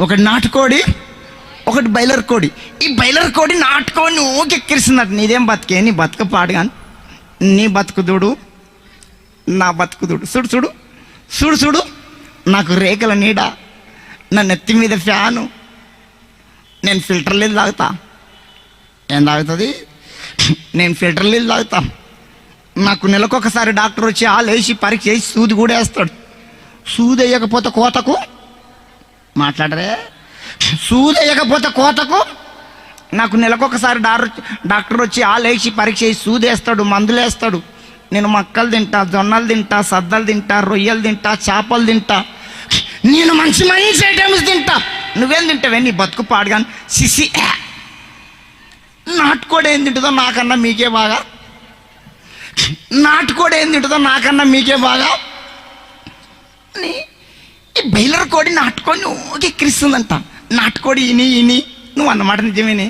ఒకటి నాటుకోడి, ఒకటి బయలర్ కోడి. ఈ బయలర్ కోడి నాటుకోడిని ఊకి ఎక్కిరిస్తున్నట్టు. నీదేం బతికే, నీ బతుక పాడుగాని, నీ బతుకుదుడు నా బతుకుదుడు. చూడు చూడు చూడు చూడు, నాకు రేఖల నీడ, నా నెత్తి మీద ఫ్యాను, నేను ఫిల్టర్ నీళ్ళు తాగుతా. ఏం తాగుతుంది? నేను ఫిల్టర్ నీళ్ళు తాగుతా. నాకు నెలకొకసారి డాక్టర్ వచ్చి వేసి పరీక్ష చేసి సూది కూడా వేస్తాడు. సూది వేయకపోతే కోతకు మాట్లాడరే, సూది వేయకపోతే కోతకు నాకు నెలకొకసారి డాక్టర్ వచ్చి వేసి పరీక్ష చేసి సూది వేస్తాడు, మందులు వేస్తాడు. నేను మక్కలు తింటా, జొన్నలు తింటా, సద్దలు తింటా, రొయ్యలు తింటా, చేపలు తింటా, నేను మంచి మంచి ఐటమ్స్ తింటా. నువ్వేం తింటావే? నీ బతుకు పాడుగాని. సిసి నాటుకోడి ఏం తింటుందో నాకన్నా మీకే బాగా, నాటుకోడి ఏం తింటుందో నాకన్నా మీకే బాగా. ఈ బయలర్ కోడి నాటుకోడి నువ్వు ఎక్కిరిస్తుందంట. నాటుకోడి ఇని నువ్వు అన్నమాట నిజమేనే.